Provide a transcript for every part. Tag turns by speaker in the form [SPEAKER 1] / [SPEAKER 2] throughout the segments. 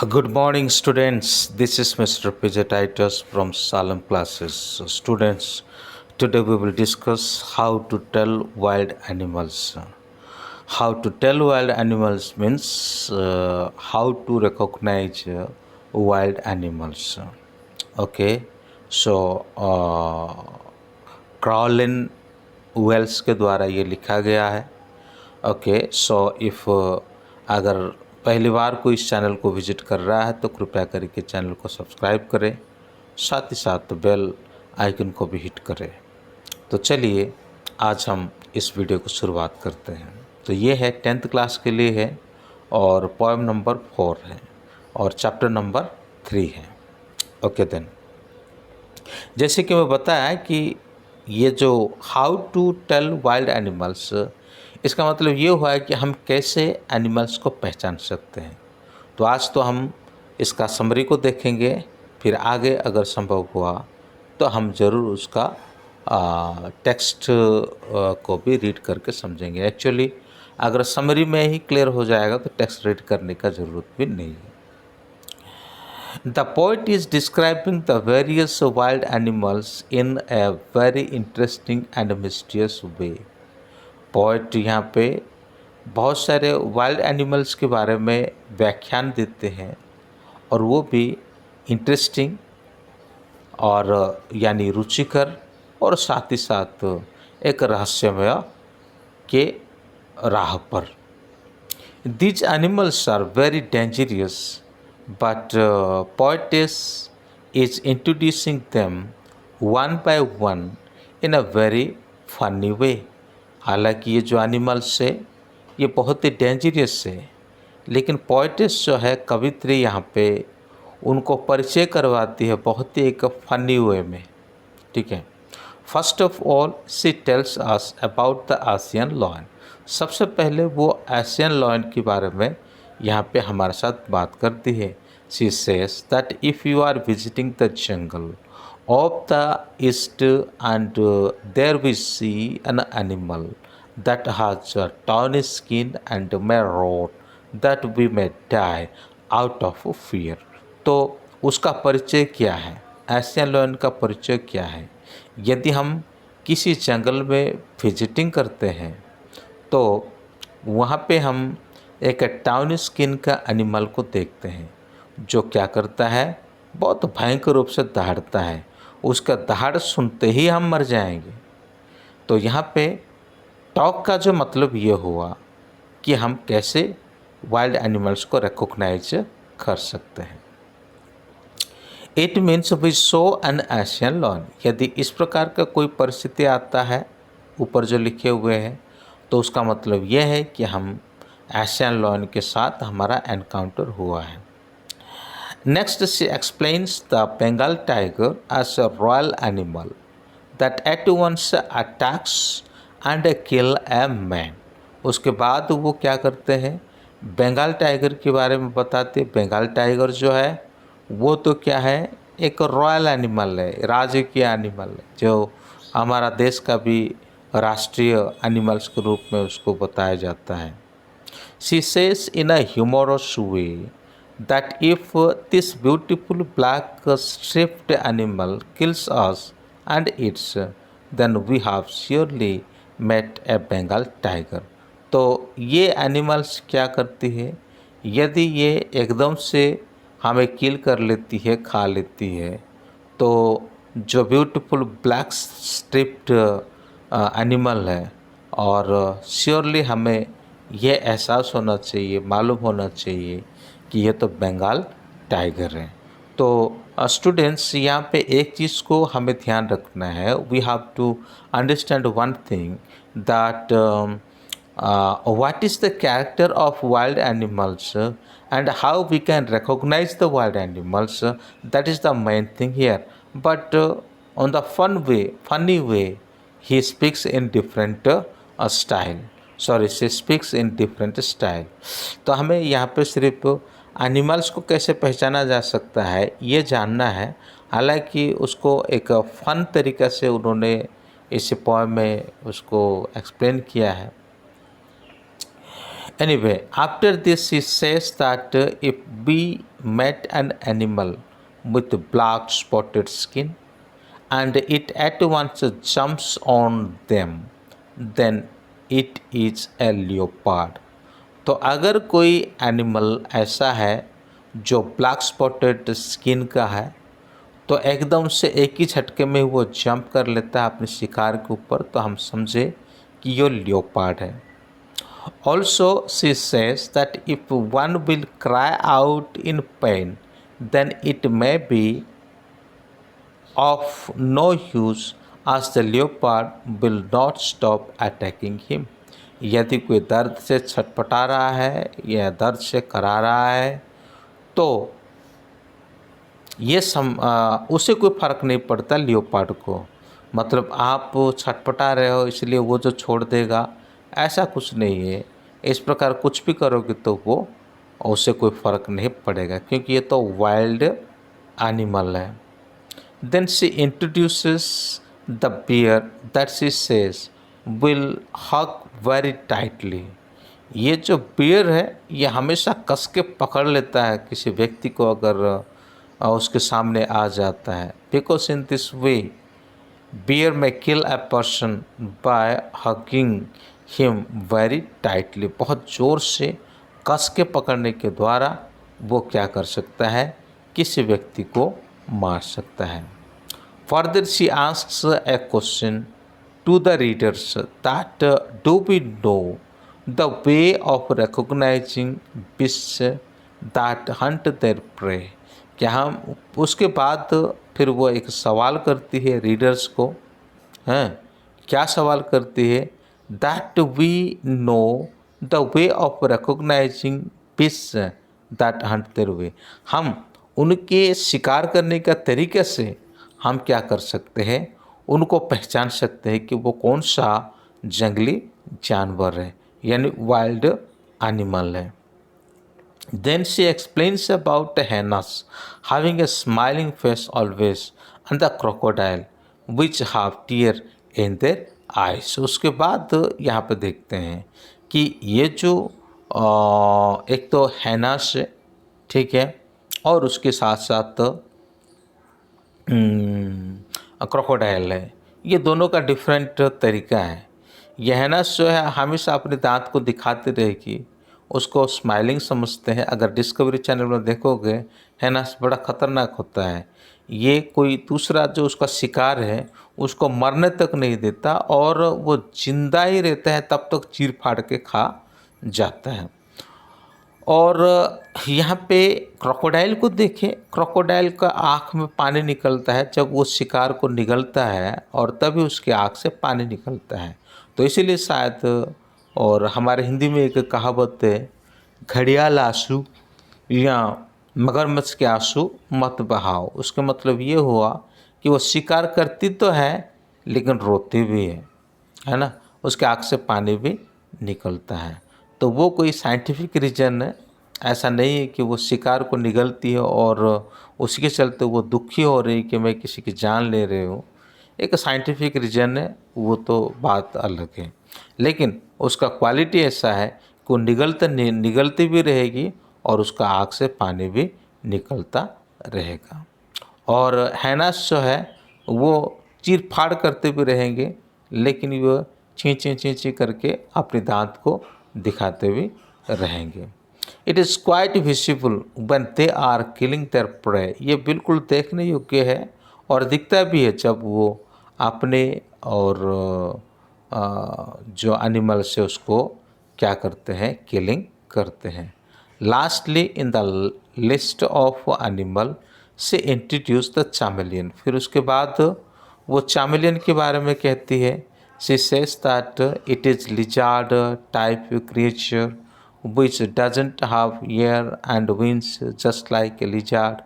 [SPEAKER 1] Good morning, students. This is Mr. PJ Titus from Salem classes. So, students, today we will discuss how to tell wild animals. How to tell wild animals means how to recognize wild animals. Okay, so क्रॉलिन वेल्स के द्वारा ये लिखा गया है। Okay, so if अगर पहली बार कोई इस चैनल को विजिट कर रहा है तो कृपया करके चैनल को सब्सक्राइब करें, साथ ही साथ बेल आइकन को भी हिट करें। तो चलिए आज हम इस वीडियो को शुरुआत करते हैं। तो ये है 10th क्लास के लिए है और पोएम नंबर 4 है और चैप्टर नंबर 3 है। ओके देन, जैसे कि मैं बताया कि ये जो how to tell wild animals, इसका मतलब ये हुआ है कि हम कैसे एनिमल्स को पहचान सकते हैं। तो आज तो हम इसका समरी को देखेंगे, फिर आगे अगर संभव हुआ तो हम ज़रूर उसका टेक्स्ट को भी रीड करके समझेंगे। एक्चुअली अगर समरी में ही क्लियर हो जाएगा तो टेक्स्ट रीड करने का ज़रूरत भी नहीं है। The poet is describing the various wild animals in a very interesting and mysterious way. Poet यहाँ पे बहुत सारे वाइल्ड एनिमल्स के बारे में व्याख्यान देते हैं और वो भी इंटरेस्टिंग और यानी रुचिकर और साथ ही साथ एक रहस्यमय के राह पर। These animals are very dangerous, but poetess is introducing them one by one in a very funny way. हालांकि ये जो एनिमल्स है ये बहुत ही डेंजरियस है, लेकिन पोइटेस जो है कवित्री यहाँ पे उनको परिचय करवाती है बहुत ही एक फनी वे में। ठीक है, first of all she tells us about the Asian lion. सबसे पहले वो एशियन लॉयन के बारे में यहाँ पे हमारे साथ बात करती है। She says that if you are visiting the jungle of the east and there we see an animal that has a tawny skin and may rot that we may die out of fear। तो उसका परिचय क्या है, Asian lion का परिचय क्या है? यदि हम किसी जंगल में विजिटिंग करते हैं तो वहाँ पे हम एक टाउनी स्किन का एनिमल को देखते हैं जो क्या करता है, बहुत भयंकर रूप से दहाड़ता है। उसका दहाड़ सुनते ही हम मर जाएंगे। तो यहाँ पे टॉक का जो मतलब ये हुआ कि हम कैसे वाइल्ड एनिमल्स को रिकॉग्नाइज कर सकते हैं। It means we show an Asian lion. यदि इस प्रकार का कोई परिस्थिति आता है ऊपर जो लिखे हुए हैं तो उसका मतलब यह है कि हम एशियन लॉयन के साथ हमारा एनकाउंटर हुआ है। Next, she explains the Bengal tiger as a royal animal that at once attacks and kill a man। उसके बाद वो क्या करते हैं, बंगाल टाइगर के बारे में बताते। बंगाल टाइगर जो है वो तो क्या है, एक रॉयल एनिमल है, राजकीय एनिमल है, जो हमारा देश का भी राष्ट्रीय एनिमल्स के रूप में उसको बताया जाता है। She says in a humorous way that if this beautiful black striped animal kills us and eats, then we have surely met a Bengal tiger। तो ये एनिमल्स क्या करती है, यदि ये एकदम से हमें किल कर लेती है, खा लेती है, तो जो ब्यूटीफुल ब्लैक स्ट्रिप्ड एनिमल है और श्योरली हमें ये एहसास होना चाहिए, मालूम होना चाहिए कि ये तो बंगाल टाइगर है। तो स्टूडेंट्स यहाँ पे एक चीज़ को हमें ध्यान रखना है। We have to understand one thing that what is the character of wild animals and how we can recognise the wild animals, that is the main thing here. But on the funny way he speaks in different style, sorry she speaks in different style. तो हमें यहाँ पे सिर्फ animals को कैसे पहचाना जा सकता है ये जानना है। हालांकि उसको एक फ़न तरीक़ा से उन्होंने इस पोएम में उसको एक्सप्लेन किया है। Anyway, after this she says that if we met an animal with black spotted skin and it at once jumps on them, then it is a leopard. तो अगर कोई एनिमल ऐसा है जो ब्लैक स्पॉटेड स्किन का है तो एकदम से एक ही झटके में वो जंप कर लेता है अपने शिकार के ऊपर, तो हम समझे कि ये लियोपार्ड है। Also she says that if one will cry out in pain then it may be of no use as the leopard will not stop attacking him। यदि कोई दर्द से छटपटा रहा है या दर्द से करा रहा है तो ये उसे कोई फ़र्क नहीं पड़ता लियोपार्ड को। मतलब आप छटपटा रहे हो इसलिए वो जो छोड़ देगा, ऐसा कुछ नहीं है। इस प्रकार कुछ भी करोगे तो वो उसे कोई फ़र्क नहीं पड़ेगा क्योंकि ये तो वाइल्ड एनिमल है। Then she introduces the bear that she says will hug very tightly. ये जो बियर है ये हमेशा कस के पकड़ लेता है किसी व्यक्ति को अगर उसके सामने आ जाता है। Because in this way bear may kill a person by hugging him very tightly. बहुत ज़ोर से कस के पकड़ने के द्वारा वो क्या कर सकता है, किसी व्यक्ति को मार सकता है। Further she asks a question to the readers that do we know the way of recognising beast that hunt their prey. क्या हम उसके बाद फिर वो एक सवाल करती है रीडर्स को, हैं क्या सवाल करती है, that we know the way of recognising fish that hunt their way. हम उनके शिकार करने का तरीके से हम क्या कर सकते हैं, उनको पहचान सकते हैं कि वो कौन सा जंगली जानवर है यानी वाइल्ड एनिमल है। Then she explains about the hyenas having a smiling face always and the crocodile which have tear in their eyes। उसके बाद यहाँ पे देखते हैं कि ये जो एक तो हैनास है, ठीक है, और उसके साथ साथ क्रोकोडाइल है। ये दोनों का डिफरेंट तरीका है। यह हैनास जो है हमेशा अपने दांत को दिखाती रहेगी, उसको स्माइलिंग समझते हैं। अगर डिस्कवरी चैनल में देखोगे हैनास बड़ा ख़तरनाक होता है। ये कोई दूसरा जो उसका शिकार है उसको मरने तक नहीं देता और वो जिंदा ही रहता है तब तक चीर फाड़ के खा जाता है। और यहाँ पे क्रोकोडाइल को देखें, क्रोकोडाइल का आँख में पानी निकलता है जब वो शिकार को निगलता है और तभी उसके आँख से पानी निकलता है। तो इसीलिए शायद, और हमारे हिंदी में एक कहावत है, घड़ियाल आंसू या मगरमच्छ के आंसू मत बहाओ। उसका मतलब ये हुआ कि वो शिकार करती तो है लेकिन रोती भी है ना, उसके आँख से पानी भी निकलता है। तो वो कोई साइंटिफिक रीज़न है, ऐसा नहीं है कि वो शिकार को निगलती है और उसके चलते वो दुखी हो रही कि मैं किसी की जान ले रही हूँ। एक साइंटिफिक रीज़न है, वो तो बात अलग है, लेकिन उसका क्वालिटी ऐसा है कि वो निगलती भी रहेगी और उसका आँख से पानी भी निकलता रहेगा। और हैनास जो है वो चीर फाड़ करते भी रहेंगे लेकिन वो ची करके अपने दांत को दिखाते भी रहेंगे। It is quite visible when they are killing their prey. ये बिल्कुल देखने योग्य है और दिखता भी है जब वो अपने और जो एनिमल से उसको क्या करते हैं, किलिंग करते हैं। Lastly in the list of animal से इंट्रोड्यूस द चैमेलियन। फिर उसके बाद वो चैमेलियन के बारे में कहती है। She says that it is lizard type creature which doesn't have ear and wings just like a lizard।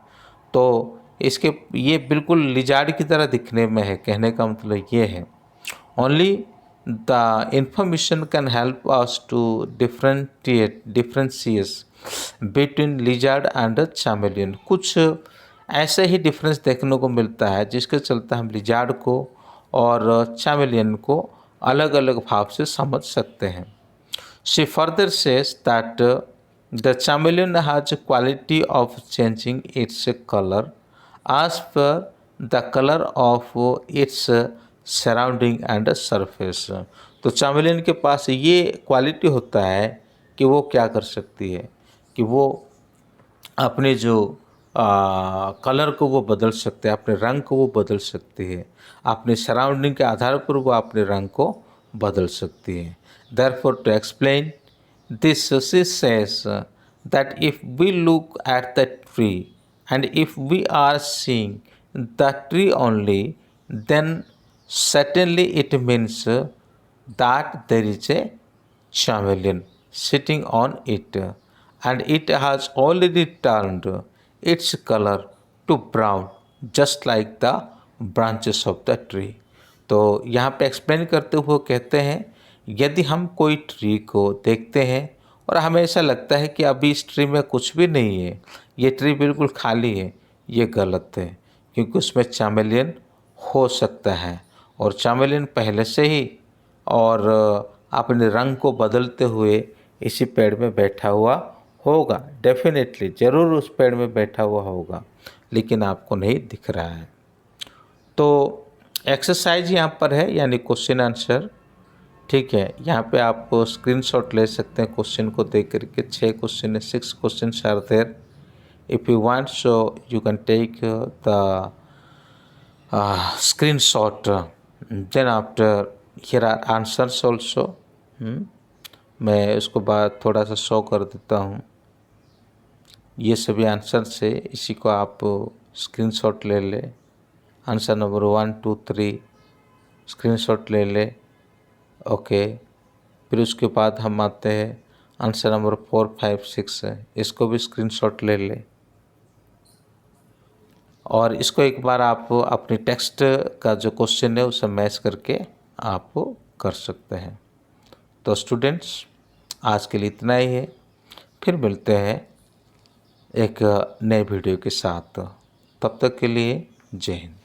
[SPEAKER 1] तो ये बिल्कुल लिजार्ड की तरह दिखने में है। कहने का मतलब ये है, only the information can help us to differentiate between lizard and chameleon. कुछ ऐसे ही डिफरेंस देखने को मिलता है जिसके चलते हम लिजार्ड को और चैमेलियन को अलग अलग भाव से समझ सकते हैं। She further says that the chameleon has a quality of changing its color as per the color of its surrounding and surface। तो chameleon के पास ये क्वालिटी होता है कि वो क्या कर सकती है कि वो अपने जो कलर को वो बदल सकते हैं, अपने रंग को वो बदल सकती है, अपने सराउंडिंग के आधार पर वो अपने रंग को बदल सकती है। Therefore to explain this she says that if we look at the tree and if we are seeing the tree only, then certainly it means that there is a chameleon sitting on it and it has already turned its color to brown just like the branches of the tree। तो यहाँ पे explain करते हुए कहते हैं यदि हम कोई ट्री को देखते हैं और हमें ऐसा लगता है कि अभी इस ट्री में कुछ भी नहीं है, ये ट्री बिल्कुल खाली है, ये गलत है क्योंकि उसमें chameleon हो सकता है और chameleon पहले से ही और अपने रंग को बदलते हुए इसी पेड़ में बैठा हुआ होगा। डेफिनेटली ज़रूर उस पेड़ में बैठा हुआ होगा लेकिन आपको नहीं दिख रहा है। तो एक्सरसाइज यहाँ पर है यानी क्वेश्चन आंसर, ठीक है। यहाँ पे आप स्क्रीनशॉट ले सकते हैं क्वेश्चन को देख करके। 6 क्वेश्चन है, 6 question are there. If you want so you can take the screenshot then after here are answers also. मैं उसको बाद थोड़ा सा शो कर देता हूँ। ये सभी आंसर से इसी को आप स्क्रीनशॉट ले ले। आंसर नंबर 1 2 3 स्क्रीनशॉट ले ले, ओके। फिर उसके बाद हम आते हैं आंसर नंबर 4 5 6 है, इसको भी स्क्रीनशॉट ले ले और इसको एक बार आप अपनी टेक्स्ट का जो क्वेश्चन है उसे मैच करके आप कर सकते हैं। तो स्टूडेंट्स आज के लिए इतना ही है, फिर मिलते हैं एक नए वीडियो के साथ। तब तक के लिए जय हिंद।